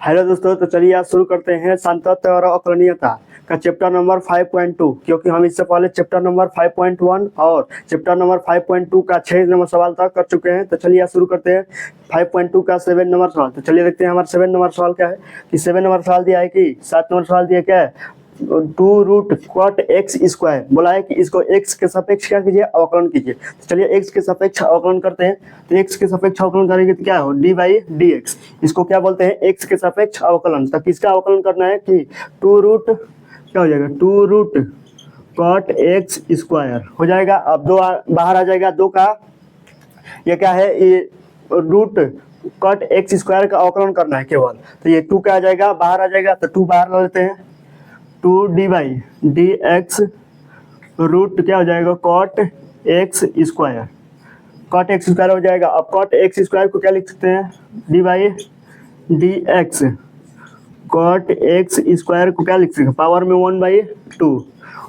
Hello दोस्तों, तो चलिए आज शुरू करते हैं सांतत्य और अकरणीयता का चैप्टर नंबर 5.2। क्योंकि हम इससे पहले चैप्टर नंबर 5.1 और चैप्टर नंबर 5.2 का 6 नंबर सवाल तक कर चुके हैं। तो चलिए आज शुरू करते हैं 5.2 का 7 नंबर सवाल। तो चलिए देखते हैं हमारा 7 नंबर सवाल क्या है। कि 7 नंबर सवाल दिया है कि 7 नंबर सवाल दिया क्या है, 2 रूट कॉट एक्स स्क्वायर बोला है कि इसको x के सापेक्ष क्या कीजिए, अवकलन कीजिए। तो चलिए x के सापेक्ष अवकलन करते हैं। तो x के सापेक्ष अवकलन करेंगे तो क्या हो, डी बाई डी एक्स। इसको क्या बोलते हैं, x के सापेक्ष अवकलन। तो किसका अवकलन करना है कि 2 रूट क्या हो जाएगा, 2 रूट कॉट एक्स स्क्वायर हो जाएगा। अब दो बाहर आ जाएगा, दो का ये क्या है, ये रूट कॉट एक्स स्क्वायर का अवकलन करना है केवल। तो ये 2 का आ जाएगा, बाहर आ जाएगा, तो 2 बाहर ला लेते हैं। 2 d by d x root क्या हो जाएगा, cot x square. Cot x square हो जाएगा। अब कॉट एक्स स्क्वायर को क्या लिख सकते हैं, d by d x cot x square को क्या लिख सकते हैं, पावर में 1/2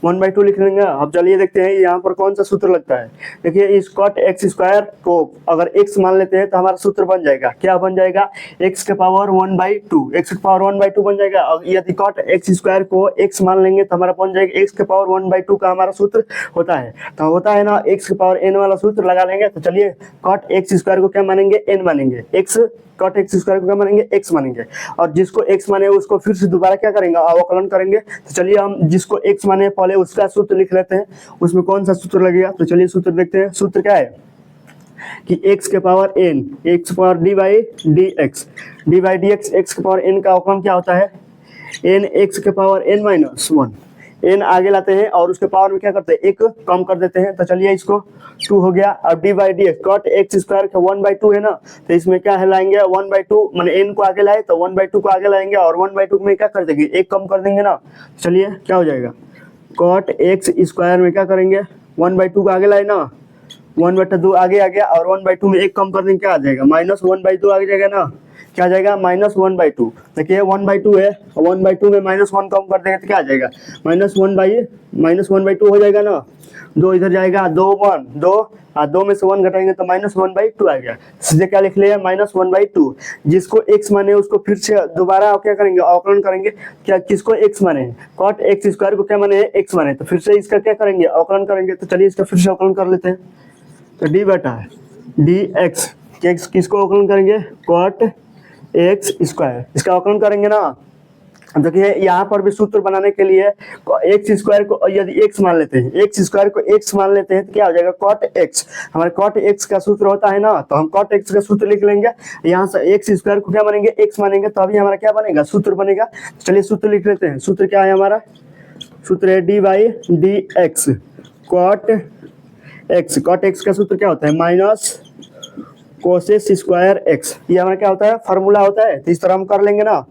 1/2 लिख लेंगे। अब चलिए देखते हैं यहाँ पर कौन सा सूत्र लगता है। देखिए इस कॉट एक्स स्क्वायर को अगर x मान लेते हैं तो हमारा सूत्र बन जाएगा, क्या बन जाएगा, x के पावर 1/2, x के पावर 1/2 बन जाएगा। और यदि कॉट एक्स स्क्वायर को x मान लेंगे तो हमारा बन जाएगा x के पावर 1/2 का हमारा सूत्र होता है। तो होता है ना, x के पावर n वाला सूत्र लगा लेंगे। तो चलिए कॉट एक्स स्क्वायर को क्या मानेंगे, n मानेंगे, x कॉट एक्स स्क्वायर को क्या मानेंगे, x मानेंगे। और जिसको x माने उसको फिर से दोबारा क्या करेंगे, अवकलन करेंगे। तो चलिए हम जिसको x माने पहले उसका सूत्र लिख लेते हैं, उसमें कौन सा सूत्र लगेगा। तो चलिए सूत्र देखते हैं। सूत्र क्या है कि x के power n, x power D by d x, D by d x, x के पावर n का अवकलन क्या होता है, n x के पावर n माइनस 1, n आगे लाते हैं और उसके पावर में क्या करते हैं, एक कम कर देते हैं। तो चलिए इसको 2 हो गया। अब d by d x, cot x square का 1/2 है ना, तो इसमें क्या है लाएंगे 1/2, माने n को आगे लाए तो 1/2 को आगे लाएंगे और 1/2 में क्या कर देंगे, एक कम कर देंगे ना। चलिए क्या हो जाएगा, कॉट एक्स स्क्वायर में क्या करेंगे, 1/2 को आगे लाए ना, 1/2 आगे आ गया और 1/2 में एक कम कर देंगे, क्या आ जाएगा, -1/2 आगे जाएगा ना, क्या आ जाएगा, -1/2। देखिए 1/2 है, 1/2 में -1 कम कर देंगे तो क्या आ जाएगा, -1/2 हो जाएगा ना। 2 इधर जाएगा, 2 1 2 और 2 में से 1 घटाएंगे तो -1/2 आ गया। सीधे क्या लिख लिया, -1/2। जिसको x माने उसको फिर से दोबारा क्या करेंगे, अवकलन करेंगे। क्या किसको x माने, कॉट एक्स स्क्वायर को क्या माने, x माने, तो फिर से इसका क्या करेंगे, अवकलन करेंगे। तो चलिए इसका फिर से अवकलन कर लेते हैं। तो डी बटा डी एक्स, किसको अवकलन करेंगे, कॉट एक्स स्क्वायर, इसका अवकलन करेंगे ना। देखिए यहाँ पर भी सूत्र बनाने के लिए एक्स स्क्वायर को यदि x मान लेते हैं, एक्स स्क्वायर को x मान लेते हैं तो क्या हो जाएगा, कॉट एक्स। हमारे कॉट एक्स का सूत्र होता है ना, तो हम कॉट एक्स का सूत्र लिख लेंगे। यहाँ से एक्स स्क्वायर को क्या मानेंगे, x मानेंगे, तो अभी हमारा क्या बनेगा, सूत्र बनेगा। चलिए सूत्र लिख लेते हैं। सूत्र क्या है हमारा, सूत्र है d by d x cot x. Cot x का सूत्र क्या होता है, माइनस कोसेस स्क्वायर एक्स। ये हमारा क्या होता है, फार्मूला होता है। तो इस तरह हम कर लेंगे ना।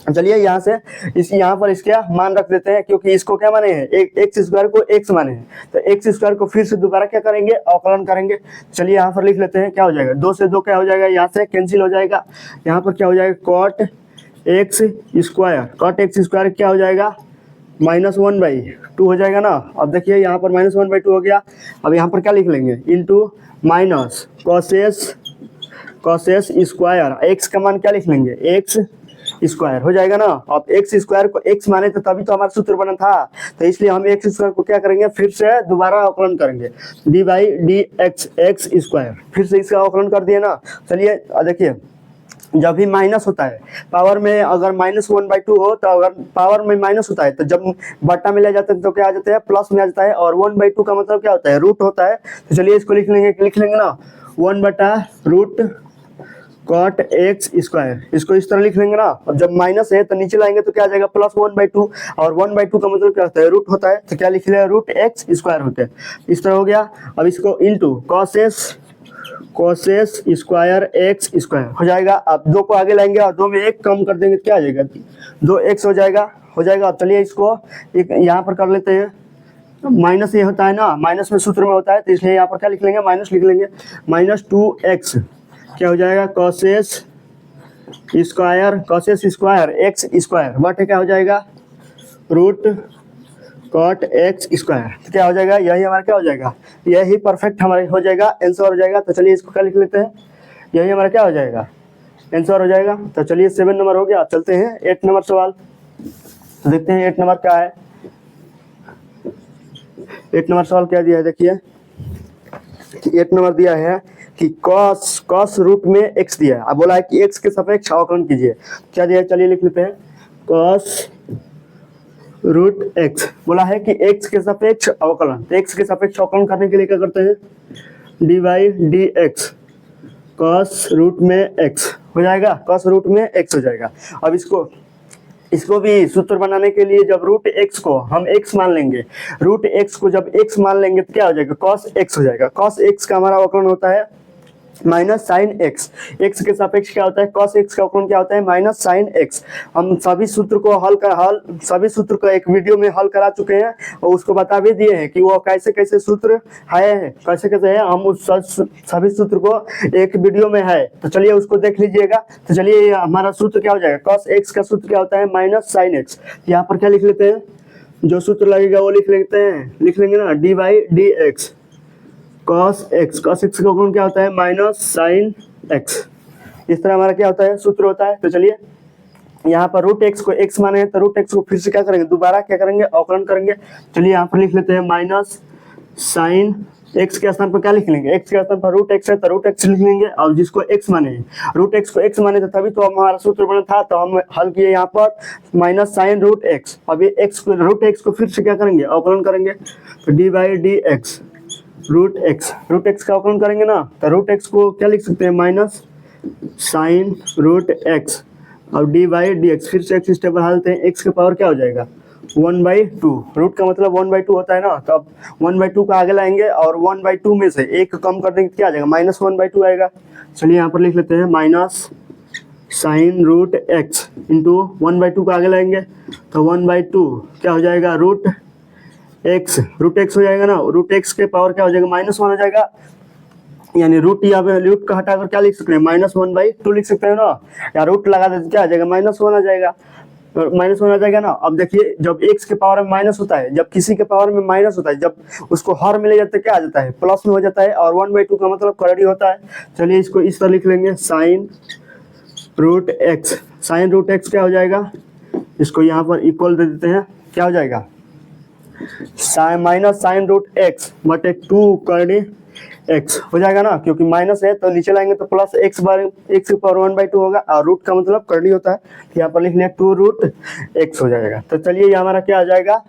चलिए यहाँ से यहाँ पर इसके मान रख देते हैं, क्योंकि इसको क्या माने हैं, एक एक्स स्क्वायर को x माने हैं। तो एक्स स्क्वायर को फिर से दोबारा क्या करेंगे, अवकलन करेंगे। चलिए यहाँ पर लिख लेते हैं, क्या हो जाएगा, 2 से 2 क्या हो जाएगा, यहाँ से कैंसिल हो जाएगा। यहाँ पर क्या हो जाएगा, cot x square, cot x square क्या हो जाएगा, -1/2 हो जाएगा ना। अब देखिए यहाँ पर -1/2 हो गया। अब यहाँ पर क्या लिख लेंगे, into minus causes square, x का मान क्या लिख लेंगे, एक्स स्क्वायर हो जाएगा ना। अब एक्स स्क्वायर को x माने तो तभी तो हमारा सूत्र बना था। तो इसलिए हम एक्स स्क्वायर को क्या करेंगे, फिर से दोबारा अवकलन करेंगे, D by d x x square, फिर से इसका अवकलन कर दिए ना। चलिए देखिए जब भी माइनस होता है पावर में, अगर -1/2 हो तो अगर पावर में माइनस होता है तो जब बट्टा में ले जाते हैं तो क्या आ जाता है, प्लस में आ जाता है। और 1/2 का मतलब क्या होता है, रूट होता है। तो चलिए इसको लिख लेंगे ना, 1/रूट कॉट एक्स स्क्वायर, इसको इस तरह लिख लेंगे ना। अब जब माइनस है तो नीचे लाएंगे तो क्या आ जाएगा, +1/2, और 1/2 का मतलब क्या होता है, रूट होता है। तो क्या लिख लिया, रूट एक्स स्क्वायर होते हैं। इस तरह हो गया। अब इसको into causes square x square हो जाएगा। अब 2 को आगे लाएंगे और 2 में 1 कम कर देंगे, क्या आ जाएगा, 2x हो जाएगा। अब चलिए इसको एक यहाँ पर कर लेते हैं। माइनस ये होता है ना, माइनस में सूत्र में होता है, तो इसलिए यहाँ पर क्या लिख लेंगे, माइनस लिख लेंगे। -2x क्या हो जाएगा, कॉसेस स्क्वायर एक्स स्क्वायर बटे क्या हो जाएगा, रूट कॉट एक्स स्क्वायर। तो क्या हो जाएगा, यही हमारा क्या हो जाएगा, यही परफेक्ट हमारे हो जाएगा, आंसर हो जाएगा। तो चलिए इसको क्या लिख लेते हैं, यही हमारा क्या हो जाएगा, आंसर हो जाएगा। तो चलिए 7 नंबर हो गया, चलते हैं 8 नंबर सवाल, देखते हैं 8 नंबर क्या है। 8 नंबर सवाल क्या दिया है, देखिए 8 नंबर दिया है कि cos रूट में x दिया है। अब बोला है कि x के सापेक्ष अवकलन कीजिए। क्या दिया है, चलिए लिख लेते हैं। cos रूट x बोला है कि x के सापेक्ष अवकलन, तो x के सापेक्ष अवकलन करने के लिए क्या करते हैं, dy dx cos रूट में x हो जाएगा, cos रूट में x हो जाएगा। अब इसको भी सूत्र बनाने के लिए जब रूट x को हम x मान लेंगे, रूट x को जब x मान लेंगे तो क्या हो जाएगा, cos x हो जाएगा। cos x का हमारा अवकलन होता है माइनस साइन x, x के सापेक्ष क्या होता है, cos x का अवकलन क्या होता है, माइनस साइन x। हम सभी सूत्र को एक वीडियो में हल करा चुके हैं और उसको बता भी दिए हैं कि वो कैसे कैसे सूत्र है, कैसे कैसे है, हम उस सभी सूत्र को एक वीडियो में है, तो चलिए उसको देख लीजिएगा। तो चलिए हमारा सूत्र क्या हो जाएगा, cos x का सूत्र क्या होता है, माइनस साइन x। यहाँ पर क्या लिख लेते हैं, जो सूत्र लगेगा वो लिख लेंगे ना, D by d x cos x का अवकलन क्या होता है, माइनस साइन x। इस तरह हमारा क्या होता है, सूत्र होता है। तो चलिए यहाँ पर रूट x को x माने हैं, तो रूट x को फिर से क्या करेंगे, दोबारा क्या करेंगे, अवकलन करेंगे। चलिए यहाँ पर लिख लेते हैं माइनस साइन x के स्थान पर क्या लिख लेंगे, x के स्थान पर रूट x है तो रूट x लिख लेंगे, और जिसको x माने हैं, रूट x को x माने थे तभी तो हमारा सूत्र बना था, तो हम हल किए यहाँ पर माइनस साइन रूट x। अब ये रूट x को फिर से क्या करेंगे, अवकलन करेंगे, तो d by d x root x का अवकलन करेंगे ना, तो रूट एक्स को क्या लिख सकते हैं, माइनस साइन रूट एक्स और डी बाई डी एक्स। फिर से एक्स स्टेप बढ़ा देते हैं, एक्स के पावर क्या हो जाएगा, 1/2। रूट का मतलब 1/2 होता है ना, तो अब 1/2 का आगे लाएंगे और 1/2 में से एक कम कर देंगे, क्या आ जाएगा, माइनस 1/2 आएगा। चलिए यहाँ पर लिख लेते हैं minus sine root x into 1/2 का आगे लाएंगे, तो 1/2 क्या हो जाएगा, रूट एक्स हो जाएगा ना, रूट एक्स के पावर क्या हो जाएगा, -1 हो जाएगा। यानी रूट या रूट का हटाकर क्या लिख सकते हैं, -1/2 लिख सकते हैं ना, या रूट लगा देते क्या आ जाएगा, -1 आ जाएगा, -1 आ जाएगा ना। अब देखिए जब x के पावर में माइनस होता है, जब किसी के पावर में माइनस होता है, जब उसको हर में ले जाते क्या आ जाता है, प्लस में हो जाता है, और 1/2 का मतलब करड़ी होता है। चलिए इसको इस तरह लिख लेंगे, साइन रूट एक्स क्या हो जाएगा, इसको यहाँ पर इक्वल दे देते हैं, क्या हो जाएगा, माइनस साइन रूट एक्स बटे 2 करनी एक्स हो जाएगा ना, क्योंकि माइनस है तो नीचे लाएंगे तो प्लस एक्स के पावर 1/2 होगा, और रूट का मतलब करनी होता है, तो यहाँ पर लिख लिया 2 रूट एक्स हो जाएगा। तो चलिए ये हमारा क्या आ जाएगा,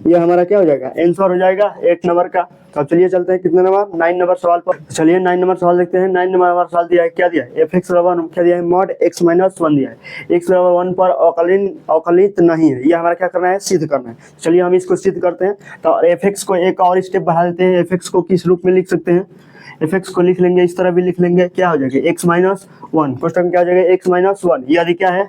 ये हमारा क्या हो जाएगा, आंसर हो जाएगा 8 नंबर का। तो चलिए चलते हैं कितने नंबर, 9 नंबर सवाल पर। चलिए 9 नंबर सवाल देखते हैं। 9 नंबर सवाल दिया है, क्या दिया है, fx बराबर क्या दिया है, mod x - 1 दिया है। x बराबर 1 पर अवकलित नहीं है, ये हमारा क्या करना है, सिद्ध करना है। चलिए हम इसको सिद्ध करते हैं। तो fx को एक और स्टेप बढ़ा देते हैं, fx को किस रूप में लिख सकते हैं, fx को लिख लेंगे, इस तरह भी लिख लेंगे, क्या हो जाएगा, x - 1 क्वेश्चन क्या हो जाएगा, x - 1 यदि क्या है,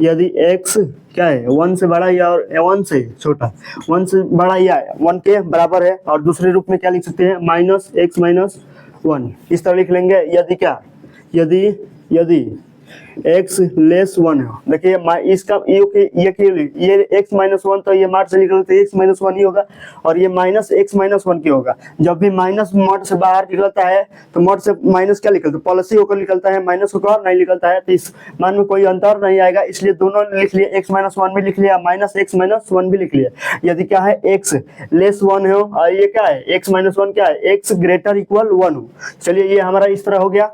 यदि x क्या है, 1 से बड़ा या 1 से छोटा, 1 से बड़ा या 1 के बराबर है, और दूसरे रूप में क्या लिख सकते हैं, -x - 1 इस तरह लिख लेंगे। यदि क्या, यदि x लेस 1 है, देखिए इसका ये x - 1 तो ये मार्ट से निकलते x - 1 ही होगा, और ये -x - 1 की होगा। जब भी माइनस मॉड से बाहर निकलता है तो मॉड से माइनस क्या निकलता है, पॉलिसी होकर निकलता है, माइनस होकर नहीं निकलता है, तो इस मान में कोई अंतर नहीं आएगा, इसलिए दोनों लिख लिए, x - 1 भी लिख लिया, -x - 1 भी लिख लिया। यदि क्या है, x लेस 1 हो, और ये क्या है, x - 1 क्या है, x ग्रेटर इक्वल 1 हो। चलिए ये हमारा इस तरह हो गया।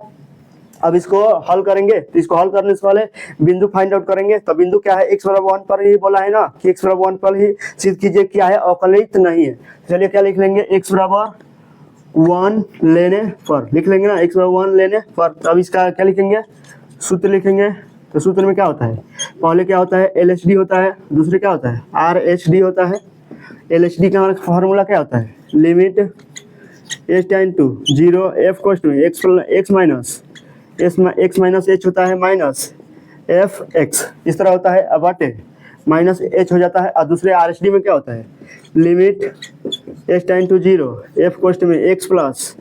अब इसको हल करेंगे, तो इसको हल करने से पहले बिंदु फाइंड आउट करेंगे। तो बिंदु क्या है, x बराबर 1 पर ही बोला है ना, कि x बराबर 1 पर ही सिद्ध कीजिए क्या है, अवकलित नहीं है। चलिए क्या लिख लेंगे, x बराबर 1 लेने पर लिख लेंगे ना, x बराबर 1 लेने पर। तो अब इसका क्या लिखेंगे, सूत्र लिखेंगे। तो सूत्र में क्या होता है, पहले क्या होता है, LHD होता है, दूसरे क्या होता है, RHD होता है। LHD का फॉर्मूला क्या होता है, limit h tend to 0 f कोस टू x minus x minus h होता है माइनस fx, इस तरह होता है। अब बटे माइनस h हो जाता है, और दूसरे RHD में क्या होता है, limit h tend to 0 f कोस्ट में x plus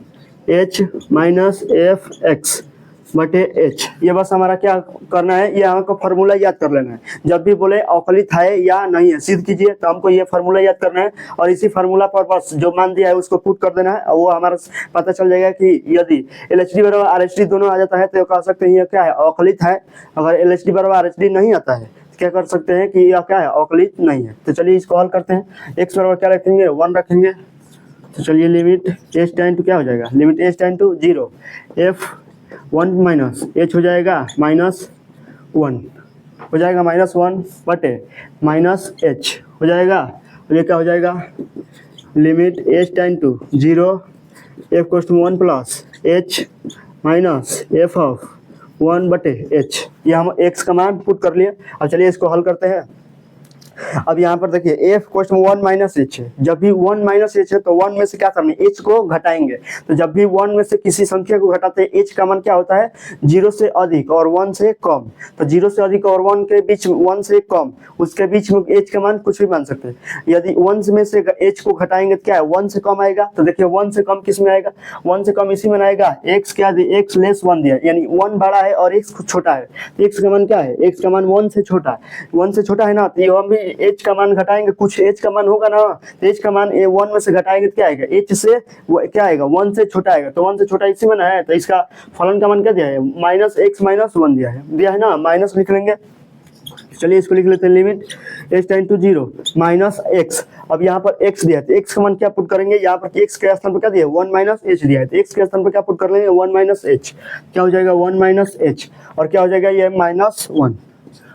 h minus fx बटे एच। ये बस हमारा क्या करना है, ये हमको फार्मूला याद कर लेना है। जब भी बोले अवकलित है या नहीं है सिद्ध कीजिए, तो हमको ये फार्मूला याद करना है और इसी फार्मूला पर बस जो मान दिया है उसको पुट कर देना है और वो हमारा पता चल जाएगा कि यदि LHD बराबर RHD दोनों आ जाता है तो कह सकते हैं ये क्या है, अवकलित है। अगर LHD बराबर RHD नहीं आता है तो क्या कर सकते हैं कि यह क्या है, अवकलित नहीं है। तो चलिए इसको हल करते हैं। x बराबर क्या रखेंगे, 1 रखेंगे। तो चलिए लिमिट h टेंड टू क्या हो जाएगा, limit h tend to 0 f 1 minus h हो जाएगा -1 हो जाएगा, -1 बटे -h हो जाएगा। और ये क्या हो जाएगा, limit h tend to 0 f कोस टू 1 plus h minus f of 1 बटे h। ये हम x का मान पुट कर लिए। अब चलिए इसको हल करते हैं। अब यहाँ पर देखिए f कोस में 1 माइनस h है। जब भी 1 माइनस h है तो 1 में से क्या करना है, h को घटाएंगे। तो जब भी 1 में से किसी संख्या को घटाते हैं h का मान क्या होता है, 0 से अधिक और 1 से कम। तो 0 से अधिक और 1 के बीच, 1 से कम, उसके बीच में h का मान कुछ भी मान सकते हैं। यदि 1 में से h को घटाएंगे तो क्या है, 1 से कम आएगा। तो देखिए 1 से कम किस में आएगा, 1 से कम इसी में आएगा। x क्या दिया, x लेस 1 दिया, यानी 1 बड़ा है और x छोटा है। तो x का मान क्या है, x का मान 1 से छोटा है। 1 से छोटा है ना, तो हम भी h का मान घटाएंगे, कुछ h का मान होगा ना। तो h का मान 1 में से घटाएंगे तो क्या आएगा, h से क्या आएगा, 1 से छोटा आएगा। तो 1 से छोटा इसी में ना है, तो इसका फलन का मान क्या दिया है, -x -1 दिया है ना, माइनस लिख लेंगे। चलिए इसको लिख लेते हैं, limit h tend to 0 -x। अब यहाँ पर x दिया है तो x का मान क्या पुट करेंगे, यहाँ पर x के स्थान पर क्या दिया है, 1 - h दिया है। तो x के स्थान पर क्या पुट कर लेंगे, 1 - h। क्या हो जाएगा, 1 - h और क्या हो जाएगा, ये -1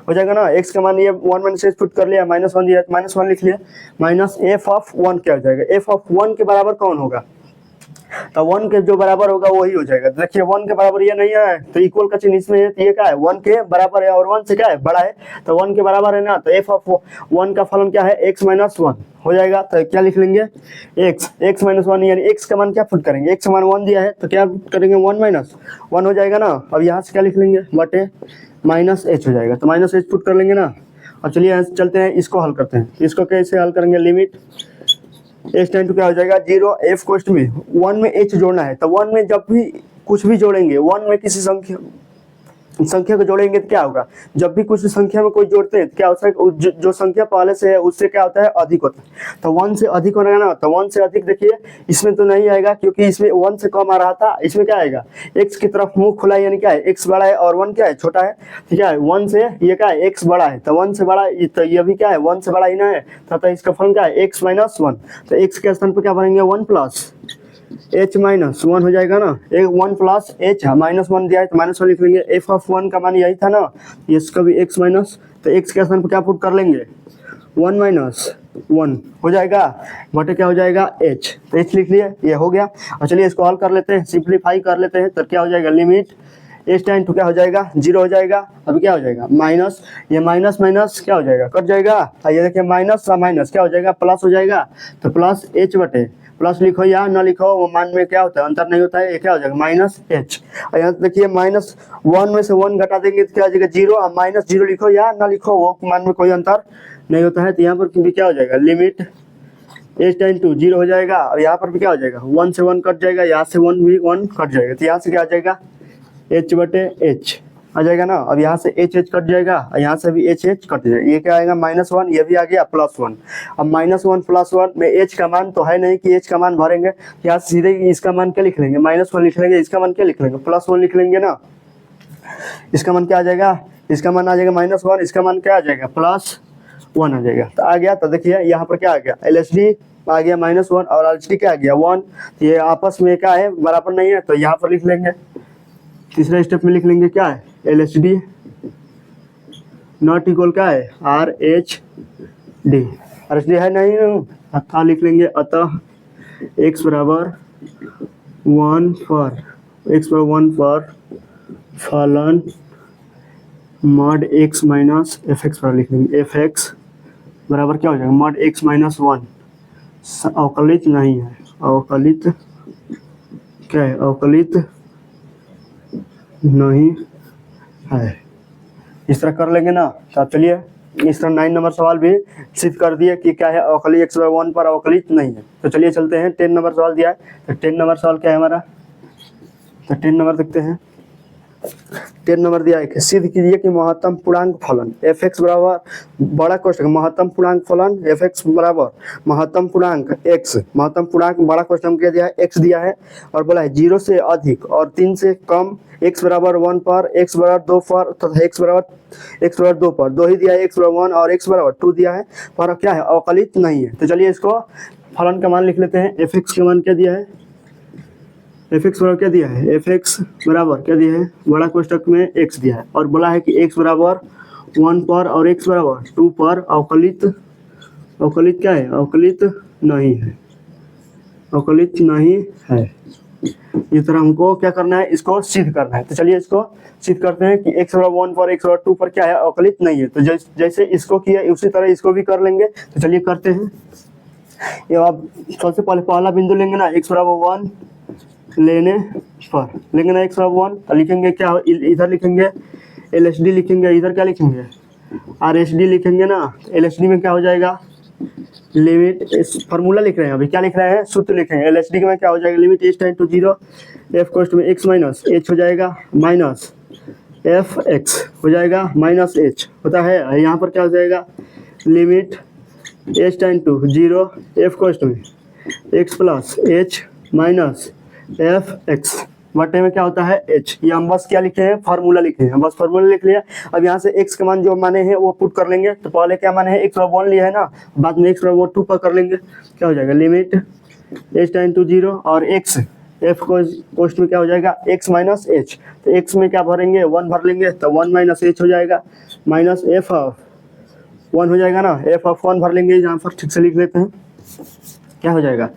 हो जाएगा ना। x का मान ये 1 - h पुट कर लिया, -1 दिया है, -1 लिख लिया। माइनस f ऑफ 1 क्या हो जाएगा, f ऑफ 1 के बराबर कौन होगा, तो 1 के जो बराबर होगा वही हो जाएगा। देखिए 1 के बराबर ये नहीं है तो इक्वल का चिन्ह इसमें है, तो ये क्या है, 1 के बराबर है और 1 से क्या है, बड़ा है। तो 1 के बराबर है ना, तो f ऑफ 1 का फलन क्या है, x - 1 हो जाएगा। तो क्या लिख लेंगे, x - 1 यानी x का मान क्या पुट करेंगे, x का मान 1 दिया है तो क्या पुट करेंगे, 1 - 1 हो जाएगा ना। अब यहाँ से क्या लिख लेंगे, बटे -h हो जाएगा। तो -h पुट कर लेंगे ना। और चलिए यहाँ से चलते हैं, इसको हल करते हैं। इसको कैसे हल करेंगे, लिमिट h टेंड टू क्या हो जाएगा, 0 f कोष्ठ में 1 में h जोड़ना है। तो 1 में जब भी कुछ भी जोड़ेंगे, 1 में किसी संख्या को जोड़ेंगे तो क्या होगा, जब भी कुछ संख्या में कोई जोड़ते हैं तो क्या होता है, जो संख्या पहले से है उससे क्या होता है, अधिक होता है। तो 1 से अधिक होगा ना, तो 1 से अधिक देखिए इसमें तो नहीं आएगा क्योंकि इसमें 1 से कम आ रहा था। इसमें क्या आएगा, x की तरफ मुंह खुला है, यानी क्या है, x बड़ा है और 1 क्या है, छोटा है। ठीक है, 1 से ये क्या है, x बड़ा है, तो 1 से बड़ा, तो ये भी क्या है, 1 से बड़ा ही ना है। तो इसका फलन क्या है, x - 1। तो x के स्थान पर क्या बनेंगे, 1 प्लस h - 1 हो जाएगा ना। 1 प्लस h -1 दिया है तो -1 लिख लेंगे। f ऑफ 1 का मान यही था ना, इसका भी x माइनस, तो x के स्थान पर क्या पुट कर लेंगे, 1 - 1 हो जाएगा, बटे क्या हो जाएगा, h। तो h लिख लिए, ये हो गया। और चलिए इसको हल कर लेते हैं, सिंप्लीफाई कर लेते हैं। तो क्या हो जाएगा, लिमिट h टेंड टू क्या हो जाएगा, 0 हो जाएगा। अभी क्या हो जाएगा, माइनस, ये माइनस माइनस क्या हो जाएगा, कट जाएगा। ये देखिए माइनस का माइनस क्या हो जाएगा, प्लस हो जाएगा। तो प्लस h बटे, प्लस लिखो या ना लिखो, वो मान में क्या होता है, अंतर नहीं होता है। ये क्या हो जाएगा, -h। और यहाँ देखिए -1 में से 1 घटा देंगे तो क्या हो जाएगा, 0। और -0 लिखो या ना लिखो, वो मान में कोई अंतर नहीं होता है। तो यहाँ पर भी क्या हो जाएगा, लिमिट h टेंड टू 0 हो जाएगा। और यहाँ पर भी क्या हो जाएगा, 1 से 1 कट जाएगा, यहाँ से 1 भी 1 कट जाएगा। तो यहाँ से क्या आ जाएगा, h बटे h आ जाएगा ना। अब यहाँ से h कट जाएगा और यहाँ से भी h कट जाएगा। ये क्या आएगा, -1, ये भी आ गया +1। अब -1 +1 में h का मान तो है नहीं कि h का मान भरेंगे, यहाँ सीधे इसका मान क्या लिख लेंगे, -1 लिख लेंगे। इसका मान क्या लिख लेंगे, +1 लिख लेंगे ना। इसका मान क्या आ जाएगा, इसका मान आ जाएगा -1, इसका मान क्या आ जाएगा, +1 आ जाएगा। तो आ गया। तो देखिए यहाँ पर क्या आ गया, LHD आ गया -1 और LHD क्या आ गया 1। ये आपस में क्या है, बराबर नहीं है, तो यहाँ पर लिख लेंगे। तीसरे स्टेप में लिख लेंगे क्या है, LHD नॉट इक्वल क्या है, RHD। RHD है नहीं, अतः लिख लेंगे, अतः x बराबर 1 पर फलन मॉड x माइनस fx पर लिख लेंगे। fx बराबर क्या हो जाएगा, मॉड x माइनस 1। अवकलित नहीं है, अवकलित क्या है, अवकलित नहीं है। इस तरह कर लेंगे ना। तो चलिए इस तरह 9 नंबर सवाल भी सिद्ध कर दिए कि क्या है, अवकलित x बराबर 1 पर अवकलित नहीं है। तो चलिए चलते हैं, 10 नंबर सवाल दिया है। तो 10 नंबर सवाल क्या है हमारा, तो 10 नंबर देखते हैं। 10 नंबर दिया है, सिद्ध कीजिए कि महत्तम पूर्णांक फलन एफ एक्स बराबर बड़ा क्वेश्चन महत्तम पूर्णांक फलन एफ एक्स बराबर महत्तम पूर्णांक एक्स, महत्तम पूर्णांक बड़ा क्वेश्चन क्या दिया है, एक्स दिया है और बोला है 0 से अधिक और 3 से कम, एक्स बराबर 1 पर, एक्स बराबर 2 पर तथा एक्स बराबर 2 पर, 2 ही दिया है, एक्स बराबर 1 और एक्स बराबर 2 दिया है, पर क्या है अवकलित नहीं है। तो चलिए इसको फलन का मान लिख लेते हैं। एफ एक्स का मान क्या दिया है, एफ एक्स बराबर क्या दिया है, एफ एक्स बराबर क्या दिया है, बड़ा कोष्टक में एक्स दिया है और बोला है कि एक्स बराबर 1 पर और एक्स बराबर 2 पर अवकलित क्या है, अवकलित नहीं है, अवकलित नहीं है। इस तरह हमको क्या करना है, इसको सिद्ध करना है। तो चलिए इसको सिद्ध करते हैं कि एक्स बराबर 1 पर एक्स बराबर 2 पर क्या है, अवकलित नहीं है। तो जैसे इसको किया उसी तरह इसको भी कर लेंगे। तो चलिए करते हैं। ये आप सबसे पहले पहला बिंदु लेंगे ना, एक्स बराबर 1 लेने पर लेंगे ना, एक्स बराबर 1 तो लिखेंगे क्या, इधर लिखेंगे LSD लिखेंगे, इधर क्या लिखेंगे RSD लिखेंगे ना। LSD में क्या हो जाएगा, लिमिट फार्मूला लिख रहे हैं, अभी क्या लिख रहे हैं, सूत्र लिखेंगे। LSD में क्या हो जाएगा, limit h tend to 0 f कोष्ट में x माइनस h हो जाएगा माइनस f x हो जाएगा माइनस h होता है। यहाँ पर क्या हो जाएगा, limit h tend to 0 f कोष्ट में x plus h minus f x बटे में क्या होता है h। ये हम बस क्या लिखे हैं, फार्मूला लिखे हैं, बस फार्मूला लिख लिया। अब यहाँ से x के मान जो माने हैं वो पुट कर लेंगे। तो पहले क्या माने हैं, x बराबर 1 लिया है ना, बाद में x बराबर 2 पर कर लेंगे। क्या हो जाएगा, लिमिट h टेंड टू 0 और x f कोष्ट में क्या हो जाएगा x माइनस h। तो x में क्या भरेंगे, 1 भर लेंगे तो 1 माइनस h हो जाएगा माइनस f ऑफ 1 हो जाएगा ना, f ऑफ 1 भर लेंगे। यहाँ पर ठीक से लिख लेते हैं, क्या हो जाएगा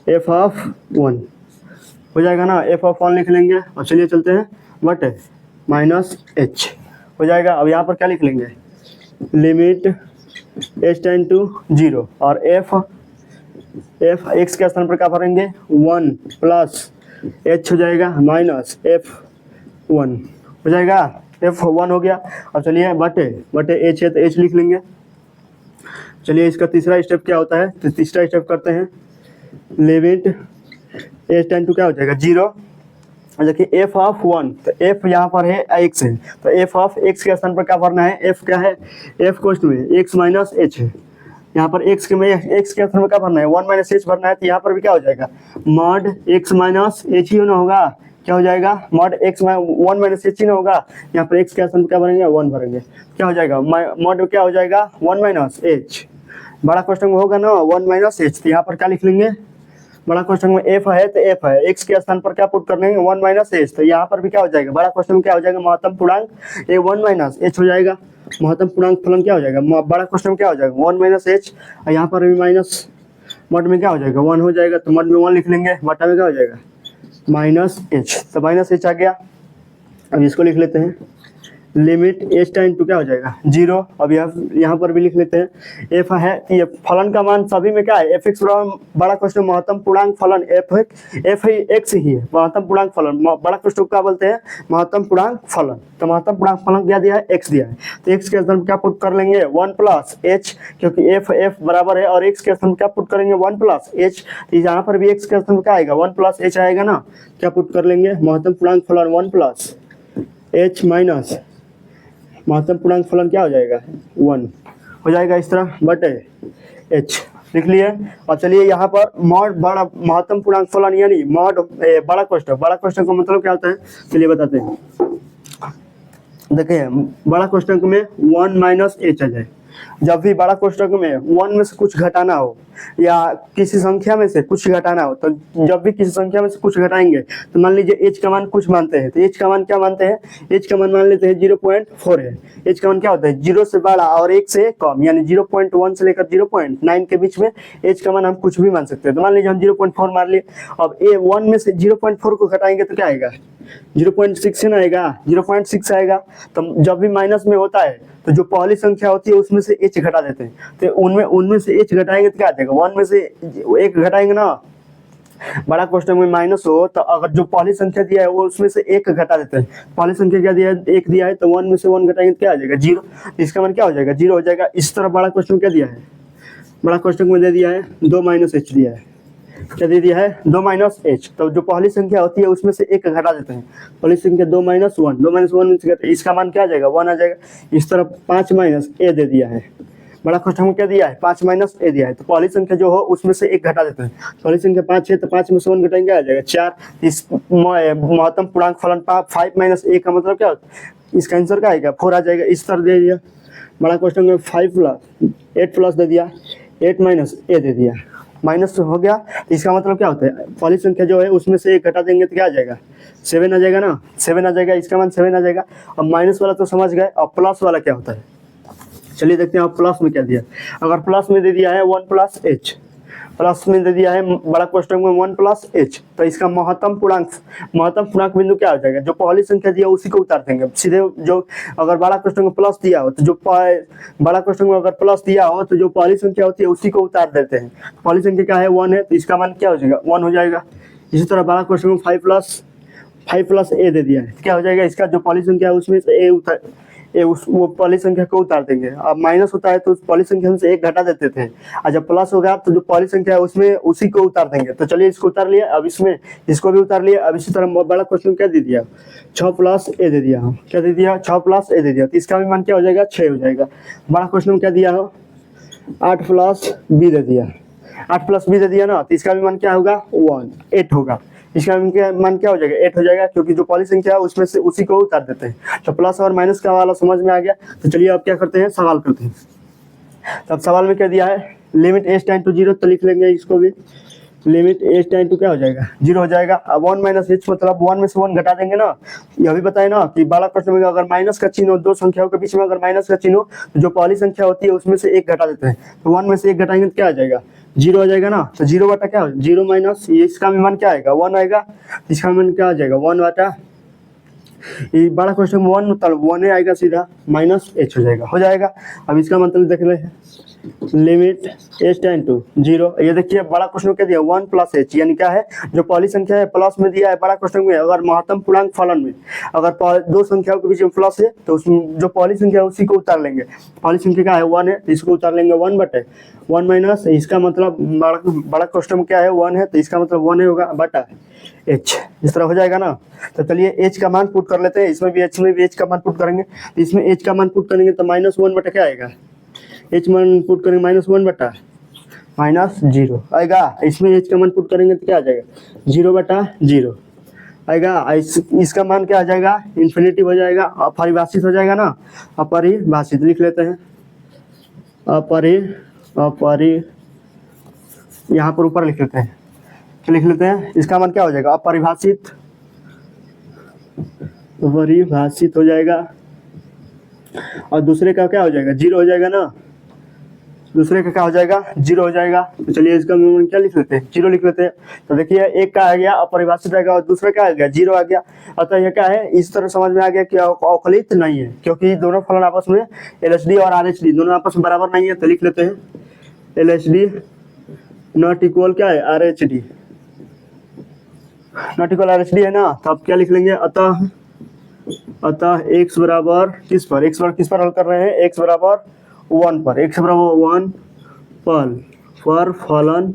f ऑफ 1 हो जाएगा ना, f ऑफ 1 लिख लेंगे। और चलिए चलते हैं, बट माइनस h हो जाएगा। अब यहाँ पर क्या लिख लेंगे, लिमिट h टेंड टू 0 और f x के स्थान पर क्या भरेंगे 1 प्लस h हो जाएगा माइनस f1 हो जाएगा, f1 हो गया। अब चलिए बटे h है तो h लिख लेंगे। चलिए इसका तीसरा स्टेप क्या होता है, तो तीसरा स्टेप करते हैं, लिमिट h टेंड टू क्या हो जाएगा 0। देखिए f ऑफ 1 तो f यहाँ पर है x है, तो f ऑफ x के स्थान पर क्या भरना है, f क्या है, f कोष्ट में x माइनस h है। यहाँ पर x के स्थान पर क्या भरना है, 1 माइनस h भरना है। तो यहाँ पर भी क्या हो जाएगा, मॉड x माइनस h ही ना होगा, क्या हो जाएगा, मॉड x 1 माइनस h ही ना होगा। यहाँ पर x के स्थान पर क्या भरेंगे, 1 भरेंगे, क्या हो जाएगा, मॉड क्या हो जाएगा 1 माइनस h। बड़ा क्वेश्चन में होगा ना 1 माइनस h, तो यहाँ पर क्या लिख लेंगे, बड़ा क्वेश्चन में f है तो f है, x के स्थान पर क्या पुट कर लेंगे 1 माइनस h। तो यहाँ पर भी क्या हो जाएगा, बड़ा क्वेश्चन में क्या हो जाएगा, महत्तम पूर्णांक ये 1 माइनस h हो जाएगा। महत्तम पूर्णांक फलन क्या हो जाएगा, बड़ा क्वेश्चन में क्या हो जाएगा 1 माइनस h, और यहाँ पर भी माइनस, मॉड में क्या हो जाएगा 1 हो जाएगा, तो मॉड में 1 लिख लेंगे, बटा में क्या हो जाएगा माइनस h। तो माइनस h आ गया। अब इसको लिख लेते हैं, लिमिट h टेंड टू क्या हो जाएगा 0। अब यहाँ पर भी लिख लेते हैं, f है ये फलन का मान सभी में क्या है, f x बड़ा क्वेश्चन महत्तम पूर्णांक फलन f x ही है, महत्तम पूर्णांक फलन बड़ा क्वेश्चन क्या बोलते हैं, महत्तम पूर्णांक फलन। तो महत्तम पूर्णांक फलन क्या दिया है, x दिया है, तो x के स्थान पर क्या पुट कर लेंगे 1 प्लस h, क्योंकि f बराबर है और x के स्थान पर क्या पुट करेंगे 1 प्लस h। तो यहाँ पर भी x के स्थान पर क्या आएगा 1 प्लस h आएगा ना, क्या पुट कर लेंगे, महत्तम पूर्णांक फलन 1 प्लस h माइनस महत्तम पूर्णांक फलन क्या हो जाएगा 1 हो जाएगा, इस तरह बटे h लिख लिए। और चलिए यहाँ पर मॉड बड़ा महत्तम पूर्णांक फलन यानी मॉड बड़ा क्वेश्चन का मतलब क्या होता है, चलिए बताते हैं। देखिए बड़ा क्वेश्चन में 1 माइनस h आ जाए, जब भी बड़ा कोष्टक में 1 में से कुछ घटाना हो या किसी संख्या में से कुछ घटाना हो, तो जब भी किसी संख्या में से कुछ घटाएंगे तो मान लीजिए h का मान कुछ मानते हैं, तो h का मान क्या मानते हैं, h का मान मान लेते हैं 0.4 है। h का मान क्या होता है 0 से बड़ा और 1 से कम, यानी 0.1 से लेकर 0.9 के बीच में h का मान हम कुछ भी मान सकते हैं। तो मान लीजिए हम 0.4 मान लिए। अब 1 में से 0.4 को घटाएंगे तो क्या आएगा 0.6 ना आएगा, 0.6 आएगा। तो जब भी माइनस में होता है तो जो पहली संख्या होती है उसमें से h घटा देते हैं, तो उनमें से h घटाएंगे तो क्या आ जाएगा, 1 में से 1 घटाएंगे ना, बड़ा क्वेश्चन में माइनस हो तो अगर जो पहली संख्या दिया है वो उसमें से 1 घटा देते हैं। पहली संख्या क्या दिया है 1 दिया है, तो 1 में से 1 घटाएंगे तो क्या आ जाएगा 0, इसका मान क्या हो जाएगा 0 हो जाएगा। इस तरह बड़ा क्वेश्चन क्या दिया है, बड़ा क्वेश्चन में दे दिया है 2 माइनस h दिया है, क्या दे दिया है 2 माइनस एच। तो जो पहली संख्या होती है उसमें से एक घटा देते हैं। पहली संख्या 2 माइनस 1, 2 माइनस 1 इसका मान क्या आ जाएगा 1 आ जाएगा। इस तरफ 5 माइनस ए दे दिया है। बड़ा क्वेश्चन में क्या दिया है 5 माइनस ए दिया है। तो पहली संख्या जो हो उसमें से एक घटा देते हैं। पहली संख्या 5 है तो 5 में से 1 घटाएंगे आ जाएगा 4। इस महत्तम पूर्णांक फलन 5 माइनस ए का मतलब क्या होता है, इसका आंसर क्या आएगा 4 आ जाएगा। इस तरह दे दिया। बड़ा क्वेश्चन में 8 प्लस दे दिया, 8 माइनस ए दे दिया, माइनस हो गया। इसका मतलब क्या होता है पहली संख्या जो है उसमें से एक घटा देंगे तो क्या आ जाएगा 7 आ जाएगा ना, 7 आ जाएगा। इसका मान 7 आ जाएगा। अब माइनस वाला तो समझ गए, अब प्लस वाला क्या होता है चलिए देखते हैं। अब प्लस में क्या दिया, अगर प्लस में दे दिया है 1 प्लस एच, प्लस में दे दिया है बड़ा क्वेश्चन में 1 प्लस एच, तो इसका महत्तम पूर्णांक बिंदु क्या हो जाएगा, जो पहली संख्या दिया उसी को उतार देंगे सीधे। जो अगर बड़ा क्वेश्चन में प्लस दिया हो तो जो बड़ा क्वेश्चन में अगर प्लस दिया हो तो जो पहली संख्या होती है उसी को उतार देते हैं। पहली संख्या क्या है 1 है तो इसका मान क्या हो जाएगा 1 हो जाएगा। इसी तरह बड़ा क्वेश्चन में 5 प्लस ए दे दिया है तो क्या हो जाएगा, इसका जो पहली संख्या है उसमें से वो पहली संख्या को उतार देंगे। अब माइनस होता है तो उस पहली संख्या से एक घटा देते थे, और जब प्लस होगा तो जो पहली संख्या है उसमें उसी को उतार देंगे। तो चलिए इसको उतार लिया, अब इसमें इसको भी उतार लिया। अब इसी तरह बड़ा क्वेश्चन क्या दे दिया 6 प्लस ए दे दिया, क्या दे दिया 6 प्लस ए दे दिया, तो इसका भी मान क्या हो जाएगा 6 हो जाएगा। बड़ा क्वेश्चन में क्या दिया हो 8 प्लस बी दे दिया, 8 प्लस बी दे दिया ना, तो इसका भी मान क्या होगा 8 होगा। इसका मान क्या हो जाएगा 8 हो जाएगा, क्योंकि जो पहली संख्या है उसमें से उसी को उतार देते हैं। तो प्लस और माइनस का वाला समझ में आ गया। तो चलिए अब क्या करते हैं सवाल करते हैं। तो अब सवाल में क्या दिया है लिमिट एच टेंड टू 0, तो लिख लेंगे इसको भी। लिमिट एच टेंड टू क्या हो जाएगा 0 हो जाएगा। अब 1 माइनस एच मतलब 1 में से 1 घटा देंगे ना। यह भी बताए ना कि बड़ा प्रश्न में अगर माइनस का चिन्ह हो, दो संख्याओं के बीच में अगर माइनस का चिन्ह हो तो जो पहली संख्या होती है उसमें से एक घटा देते हैं। तो 1 में से 1 घटाएंगे तो क्या आ जाएगा 0 हो जाएगा ना। तो 0 बटा क्या हो 0 माइनस इसका मान क्या आएगा 1 आएगा, इसका मान क्या आ जाएगा 1 बटा ये बड़ा क्वेश्चन में 1 मतलब 1 आएगा सीधा माइनस एच हो जाएगा। अब इसका मतलब देख ले लिमिट एच टेंड टू 0। ये देखिए बड़ा क्वेश्चन क्या दिया 1 प्लस एच, यानी क्या है जो पहली संख्या है प्लस में दिया है बड़ा क्वेश्चन में। अगर महत्तम पूर्णांक फलन में अगर दो संख्याओं के बीच में प्लस है तो उसमें जो पहली संख्या है उसी को उतार लेंगे। पहली संख्या क्या है 1 है तो इसको उतार लेंगे 1 बटे 1 माइनस इसका मतलब बड़ा क्वेश्चन में क्या है 1 है तो इसका मतलब 1 होगा बटा एच। इस तरह हो जाएगा ना। तो चलिए एच का मान पुट कर लेते हैं, इसमें भी एच का मान पुट करेंगे। तो इसमें एच का मान पुट करेंगे तो -1 बटा क्या आएगा एच मान पुट करेंगे -1 बटा -0 आएगा। इसमें एच का मान पुट करेंगे तो क्या आ जाएगा 0 बटा 0 आएगा। इसका मान क्या आ जाएगा इन्फिनिटी हो जाएगा, अपरिभाषित हो जाएगा ना। अपरिभाषित लिख लेते हैं, यहाँ पर ऊपर लिख लेते हैं, लिख लेते हैं। इसका मान क्या हो जाएगा अपरिभाषित हो जाएगा। और दूसरे का क्या हो जाएगा 0 हो जाएगा ना, दूसरे का क्या हो जाएगा 0 हो जाएगा। तो चलिए इसका मान क्या लिख लेते हैं 0 लिख लेते हैं। तो देखिए एक का आ गया अपरिभाषित रहेगा और दूसरा क्या आ गया 0 आ गया। अतः यह क्या है इस तरह समझ में आ गया कि अवकलित नहीं है, क्योंकि दोनों फलन आपस में LHD और RHD दोनों आपस में बराबर नहीं है। तो लिख लेते हैं LHD नॉट इक्वल क्या है RHD, नॉट इक्वल RHD है ना। तो अब क्या लिख लेंगे अतः x बराबर किस पर हल कर रहे हैं x बराबर 1 पर, x बराबर 1 पर फलन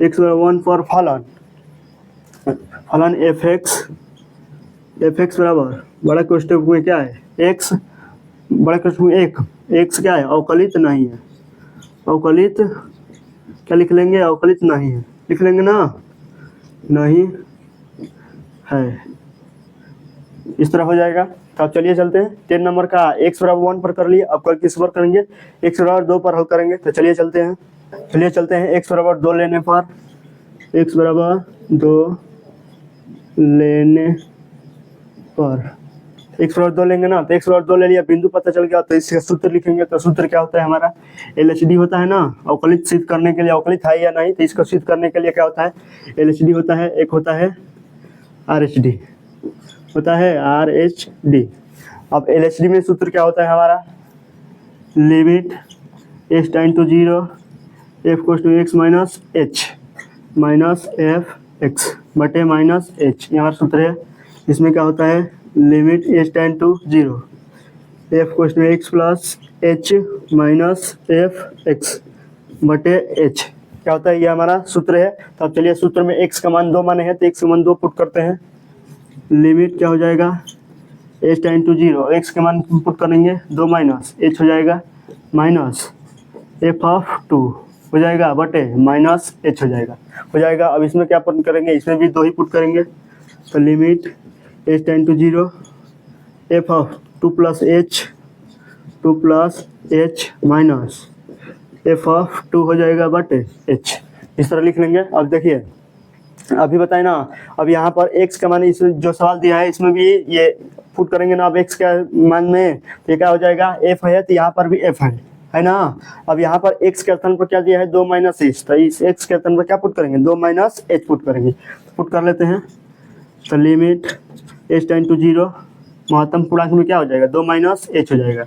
x बराबर 1 पर फलन fx बराबर बड़ा क्वेश्चन में क्या है x, बड़ा क्वेश्चन में x क्या है अवकलित नहीं है। अवकलित क्या लिख लेंगे अवकलित नहीं है, लिख लेंगे ना नहीं है। इस तरह हो जाएगा। तो अब चलिए चलते हैं 10 नंबर का x बराबर 1 पर कर लिए। अब कल किस पर करेंगे x बराबर 2 पर हल करेंगे। तो चलिए चलते हैं x बराबर 2 लेने पर, x बराबर 2 लेने पर x बराबर 2 लेंगे ना। तो x बराबर 2 ले लिया, बिंदु पता चल गया। तो इसका सूत्र लिखेंगे। तो सूत्र क्या होता है हमारा LHD होता है ना, अवकलित सिद्ध करने के लिए अवकलित है या नहीं। तो इसको सिद्ध करने के लिए क्या होता है LHD होता है, एक होता है RHD होता है RHD। अब LHD में सूत्र क्या होता है हमारा limit h tend to 0 f equals to x minus f x बटे -h, यहाँ सूत्र है। इसमें क्या होता है limit h tend to 0 f equals to x plus h minus f x बटे h। क्या होता है, ये हमारा सूत्र है। तो अब चलिए सूत्र में x का मान 2 माने हैं, तो x का मान 2 पुट करते हैं। लिमिट क्या हो जाएगा, h टाइम टू 0, x के मान पुट करेंगे 2 माइनस h हो जाएगा माइनस f ऑफ 2 हो जाएगा बटे माइनस h हो जाएगा। अब इसमें क्या पुट करेंगे, इसमें भी 2 ही पुट करेंगे। तो limit h tend to 0 f of 2 plus h minus f of 2 हो जाएगा बटे h, इस तरह लिख लेंगे। अब देखिए अभी बताए ना, अब यहाँ पर x का मान इसमें जो सवाल दिया है इसमें भी ये पुट करेंगे ना। अब x का मान में ये क्या हो जाएगा, f है, तो यहाँ पर भी f है ना। अब यहाँ पर x के स्थान पर क्या दिया है, 2 माइनस h, तो इस x के स्थान पर क्या पुट करेंगे, 2 माइनस h पुट करेंगे। पुट कर लेते हैं। तो लिमिट h टाइम टू 0 महत्तम पूर्णांक में क्या हो जाएगा, 2 माइनस h हो जाएगा।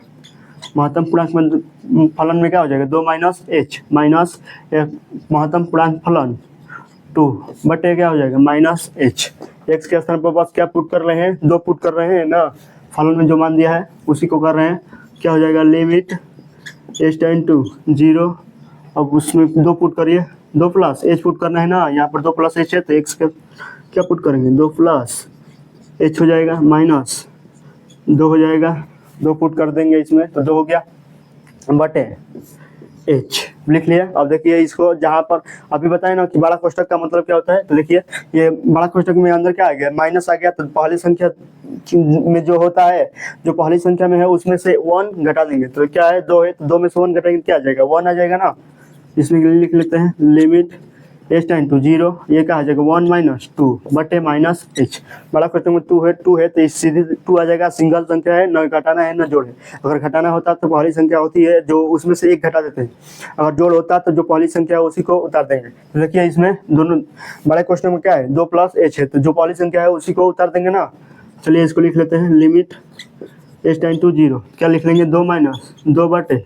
महत्तम पूर्णांक में फलन में क्या हो जाएगा, 2 माइनस h माइनस महत्तम पूर्णांक फलन 2 बटे क्या हो जाएगा माइनस h। x के स्थान पर बस क्या पुट कर रहे हैं, 2 पुट कर रहे हैं ना, फलन में जो मान दिया है उसी को कर रहे हैं। क्या हो जाएगा, लिमिट h टाइम टू 0, अब उसमें 2 पुट करिए, 2 प्लस h पुट करना है ना, यहाँ पर 2 प्लस h है, तो x का क्या पुट करेंगे, 2 प्लस h हो जाएगा माइनस 2 हो जाएगा, 2 पुट कर देंगे इसमें, तो 2 हो गया बटे h लिख लिया। अब देखिए इसको जहाँ पर अभी बताए ना कि बड़ा कोष्ठक का मतलब क्या होता है, तो देखिए ये बड़ा कोष्ठक में अंदर क्या आ गया, माइनस आ गया, तो पहली संख्या में जो होता है, जो पहली संख्या में है उसमें से 1 घटा देंगे, तो क्या है 2 है, तो 2 में से 1 घटाएंगे क्या आ जाएगा, 1 आ जाएगा ना। इसमें लिख लेते हैं लिमिट h टाइम टू 0, ये क्या आ जाएगा 1 माइनस 2 बटे माइनस h। बड़ा क्वेश्चन में 2 है तो इस सीधी 2 आ जाएगा, सिंगल संख्या है, न घटाना है न जोड़ है। अगर घटाना होता तो पहली संख्या होती है जो उसमें से 1 घटा देते हैं, अगर जोड़ होता तो जो पहली संख्या है उसी को उतार देंगे। तो देखिए इसमें दोनों बड़े क्वेश्चन में क्या है, 2 प्लस h है, तो जो पहली संख्या है उसी को उतार देंगे ना। चलिए इसको लिख लेते हैं, लिमिट h टाइम टू 0 क्या लिख लेंगे, 2 माइनस 2 बटे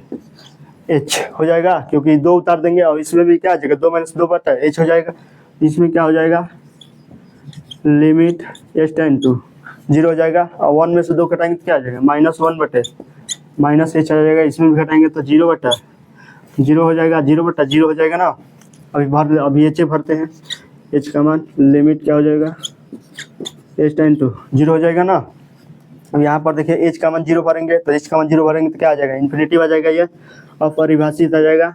h हो जाएगा, क्योंकि 2 उतार देंगे और इसमें भी क्या आ जाएगा, 2 माइनस 2 बटा h हो जाएगा। इसमें क्या हो जाएगा, लिमिट h टाइम टू 0 हो जाएगा, और 1 में से 2 घटाएंगे तो क्या आ जाएगा, माइनस 1 बटे माइनस h आ जाएगा। इसमें भी घटाएंगे तो 0 बटा 0 हो जाएगा, 0 बटा 0 हो जाएगा ना। अभी h भरते हैं, h का मान लिमिट क्या हो जाएगा, h टाइम टू 0 हो जाएगा ना। अब यहाँ पर देखिए h का मान 0 भरेंगे, तो h का मान 0 भरेंगे तो क्या आ जाएगा, इन्फिनिटिव आ जाएगा, ये अपरिभाषित आ जाएगा,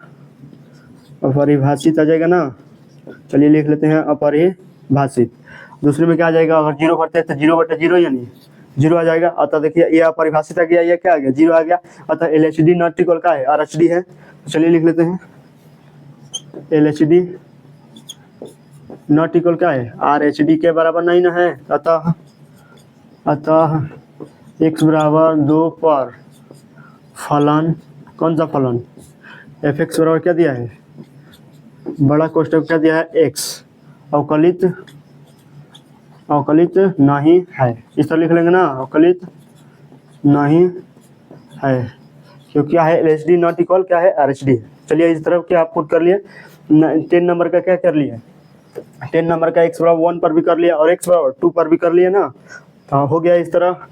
अपरिभाषित आ जाएगा ना। चलिए लिख लेते हैं अपरिभाषित। दूसरे में क्या आ जाएगा, अगर 0 भरते हैं तो 0 बटे 0 यानी 0 आ जाएगा। अतः देखिए ये अपरिभाषित आ गया, ये क्या आ गया, 0 आ गया। अतः LHD नॉट इक्वल का है RHD है। तो चलिए लिख लेते हैं, LHD नॉट इक्वल क्या है, RHD के बराबर नहीं ना है। अतः x बराबर 2 पर फलन, कौन सा फलन, fx बराबर क्या दिया है, बड़ा कोष्ठक क्या दिया है, x अवकलित नहीं है। इस तरह लिख लेंगे ना, अवकलित नहीं है, क्योंकि क्या है, LHD नॉट इक्वल क्या है, RHD है। चलिए इस तरफ क्या आप पुट कर लिए, 10 नंबर का क्या कर लिया, 10 नंबर का x बराबर 1 पर भी कर लिया और x बराबर 2 पर भी कर लिया ना, तो हो गया इस तरह।